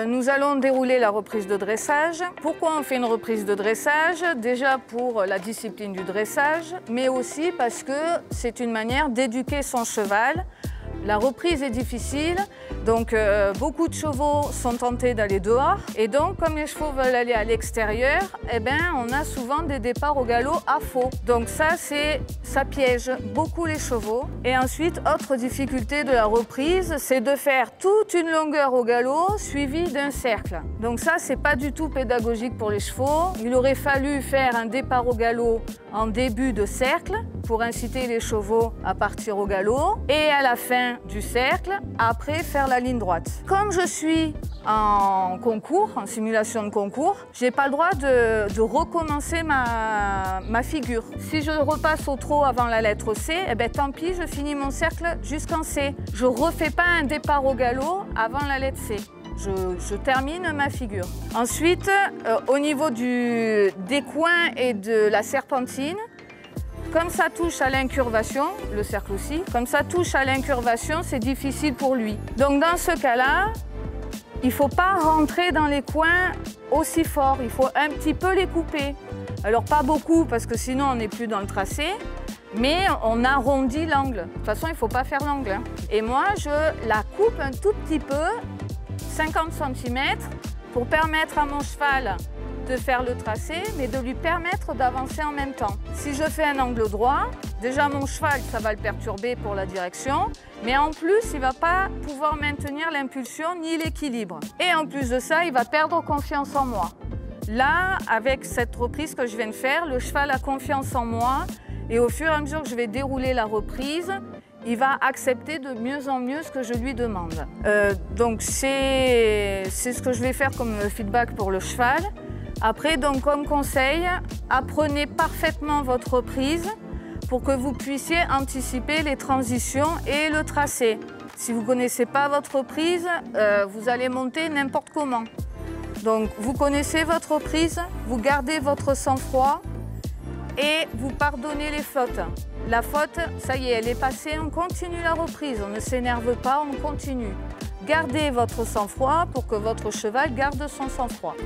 nous allons dérouler la reprise de dressage. Pourquoi on fait une reprise de dressage? Déjà pour la discipline du dressage, mais aussi parce que c'est une manière d'éduquer son cheval. La reprise est difficile, donc beaucoup de chevaux sont tentés d'aller dehors. Et donc, comme les chevaux veulent aller à l'extérieur, eh ben, on a souvent des départs au galop à faux. Donc ça piège beaucoup les chevaux. Et ensuite, autre difficulté de la reprise, c'est de faire toute une longueur au galop suivie d'un cercle. Donc ça, c'est pas du tout pédagogique pour les chevaux. Il aurait fallu faire un départ au galop en début de cercle pour inciter les chevaux à partir au galop et à la fin du cercle, après faire la ligne droite. Comme je suis en concours, en simulation de concours, j'ai pas le droit de recommencer ma figure. Si je repasse au trot avant la lettre C, eh ben, tant pis, je finis mon cercle jusqu'en C. Je refais pas un départ au galop avant la lettre C. Je termine ma figure. Ensuite, au niveau des coins et de la serpentine, comme ça touche à l'incurvation, le cercle aussi, comme ça touche à l'incurvation, c'est difficile pour lui. Donc dans ce cas-là, il ne faut pas rentrer dans les coins aussi fort, il faut un petit peu les couper. Alors pas beaucoup parce que sinon on n'est plus dans le tracé, mais on arrondit l'angle. De toute façon, il ne faut pas faire l'angle, hein. Et moi, je la coupe un tout petit peu, 50 cm, pour permettre à mon cheval de faire le tracé, mais de lui permettre d'avancer en même temps. Si je fais un angle droit, déjà mon cheval, ça va le perturber pour la direction, mais en plus, il ne va pas pouvoir maintenir l'impulsion ni l'équilibre. Et en plus de ça, il va perdre confiance en moi. Là, avec cette reprise que je viens de faire, le cheval a confiance en moi et au fur et à mesure que je vais dérouler la reprise, il va accepter de mieux en mieux ce que je lui demande. Donc c'est ce que je vais faire comme feedback pour le cheval. Après, donc, comme conseil, apprenez parfaitement votre reprise pour que vous puissiez anticiper les transitions et le tracé. Si vous ne connaissez pas votre reprise, vous allez monter n'importe comment. Donc, vous connaissez votre reprise, vous gardez votre sang-froid et vous pardonnez les fautes. La faute, ça y est, elle est passée, on continue la reprise, on ne s'énerve pas, on continue. Gardez votre sang-froid pour que votre cheval garde son sang-froid.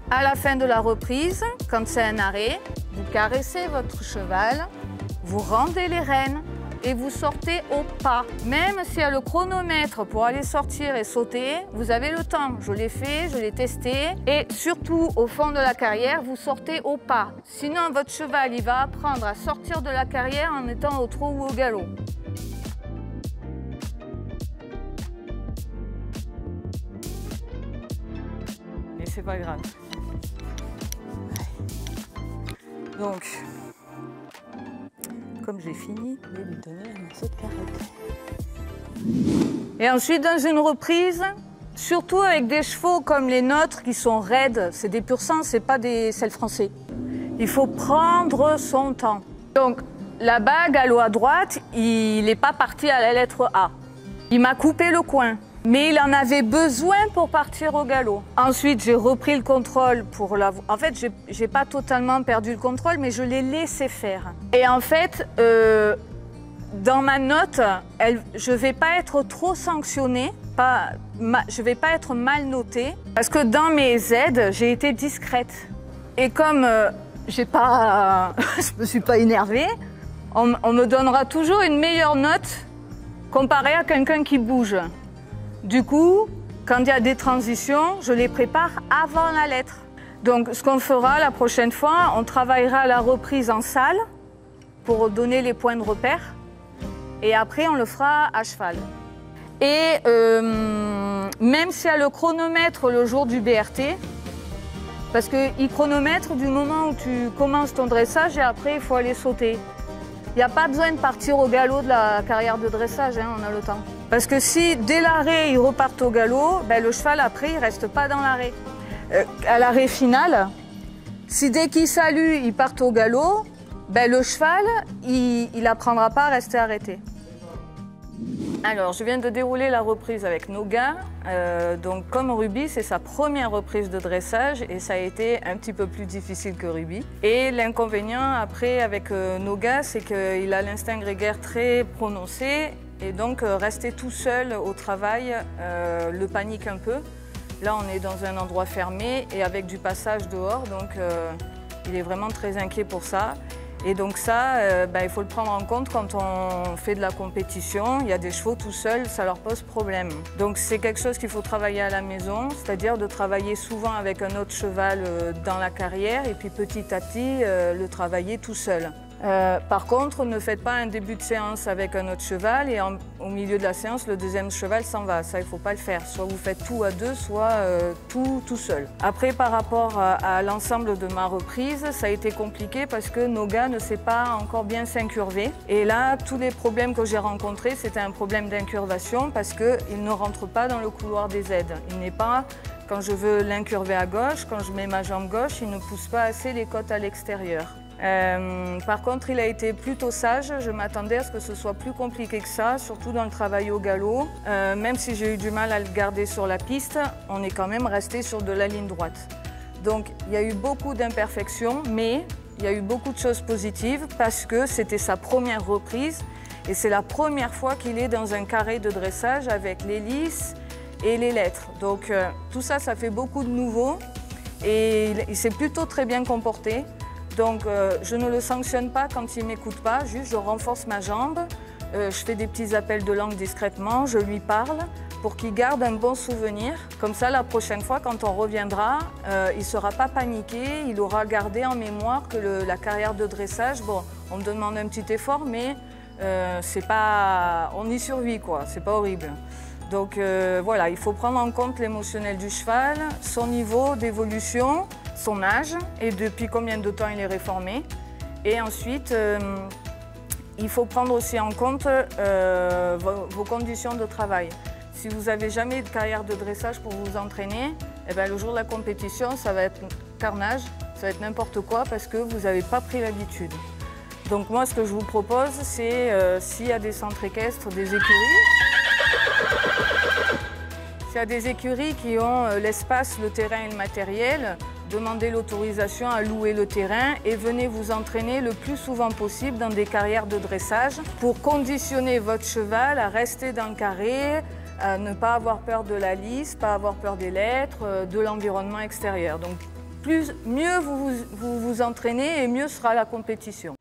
À la fin de la reprise, quand c'est un arrêt, vous caressez votre cheval, vous rendez les rênes et vous sortez au pas. Même s'il y a le chronomètre pour aller sortir et sauter, vous avez le temps. Je l'ai fait, je l'ai testé. Et surtout, au fond de la carrière, vous sortez au pas. Sinon, votre cheval, il va apprendre à sortir de la carrière en étant au trot ou au galop. Mais c'est pas grave. Donc, comme j'ai fini, je vais lui donner un morceau de carotte. Et ensuite, dans une reprise, surtout avec des chevaux comme les nôtres qui sont raides, c'est des pur sang, c'est pas des selles français. Il faut prendre son temps. Donc, là-bas, galop à droite, il n'est pas parti à la lettre A. Il m'a coupé le coin. Mais il en avait besoin pour partir au galop. Ensuite, j'ai repris le contrôle pour la... En fait, j'ai pas totalement perdu le contrôle, mais je l'ai laissé faire. Et en fait, dans ma note, je vais pas être trop sanctionnée, je vais pas être mal notée, parce que dans mes aides, j'ai été discrète. Et comme je me suis pas énervée, on me donnera toujours une meilleure note comparée à quelqu'un qui bouge. Du coup, quand il y a des transitions, je les prépare avant la lettre. Donc, ce qu'on fera la prochaine fois, on travaillera la reprise en salle pour donner les points de repère. Et après, on le fera à cheval. Et même s'il y a le chronomètre le jour du BRT, parce qu'il chronomètre du moment où tu commences ton dressage et après, il faut aller sauter. Il n'y a pas besoin de partir au galop de la carrière de dressage, hein, on a le temps. Parce que si dès l'arrêt, ils repartent au galop, ben, le cheval après, il ne reste pas dans l'arrêt. À l'arrêt final, si dès qu'il salue, ils partent au galop, ben, le cheval, il n'apprendra pas à rester arrêté. Alors, je viens de dérouler la reprise avec Noga. Donc, comme Ruby, c'est sa première reprise de dressage et ça a été un petit peu plus difficile que Ruby. Et l'inconvénient après avec Noga, c'est qu'il a l'instinct grégaire très prononcé et donc rester tout seul au travail le panique un peu. Là, on est dans un endroit fermé et avec du passage dehors, donc il est vraiment très inquiet pour ça. Et donc ça, il faut le prendre en compte quand on fait de la compétition. Il y a des chevaux tout seuls, ça leur pose problème. Donc c'est quelque chose qu'il faut travailler à la maison, c'est-à-dire de travailler souvent avec un autre cheval dans la carrière et puis petit à petit le travailler tout seul. Par contre, ne faites pas un début de séance avec un autre cheval et au milieu de la séance, le deuxième cheval s'en va. Ça, il ne faut pas le faire. Soit vous faites tout à deux, soit tout seul. Après, par rapport à l'ensemble de ma reprise, ça a été compliqué parce que Noga ne sait pas encore bien s'incurver. Et là, tous les problèmes que j'ai rencontrés, c'était un problème d'incurvation parce qu'il ne rentre pas dans le couloir des aides. Il n'est pas... Quand je veux l'incurver à gauche, quand je mets ma jambe gauche, il ne pousse pas assez les côtes à l'extérieur. Par contre, il a été plutôt sage. Je m'attendais à ce que ce soit plus compliqué que ça, surtout dans le travail au galop. Même si j'ai eu du mal à le garder sur la piste, on est quand même resté sur de la ligne droite. Donc, il y a eu beaucoup d'imperfections, mais il y a eu beaucoup de choses positives parce que c'était sa première reprise et c'est la première fois qu'il est dans un carré de dressage avec l'hélice et les lettres. Donc, tout ça, ça fait beaucoup de nouveau et il s'est plutôt très bien comporté. Donc, je ne le sanctionne pas quand il ne m'écoute pas, juste je renforce ma jambe, je fais des petits appels de langue discrètement, je lui parle pour qu'il garde un bon souvenir. Comme ça, la prochaine fois, quand on reviendra, il ne sera pas paniqué, il aura gardé en mémoire que la carrière de dressage, bon, on me demande un petit effort, mais c'est pas, on y survit, quoi, c'est pas horrible. Donc voilà, il faut prendre en compte l'émotionnel du cheval, son niveau d'évolution, son âge et depuis combien de temps il est réformé. Et ensuite, il faut prendre aussi en compte vos conditions de travail. Si vous n'avez jamais de carrière de dressage pour vous entraîner, eh bien, le jour de la compétition, ça va être carnage, ça va être n'importe quoi parce que vous n'avez pas pris l'habitude. Donc moi, ce que je vous propose, c'est s'il y a des centres équestres, des écuries, s'il y a des écuries qui ont l'espace, le terrain et le matériel, demandez l'autorisation à louer le terrain et venez vous entraîner le plus souvent possible dans des carrières de dressage pour conditionner votre cheval à rester dans le carré, à ne pas avoir peur de la lisse, pas avoir peur des lettres, de l'environnement extérieur. Donc mieux vous vous entraînez et mieux sera la compétition.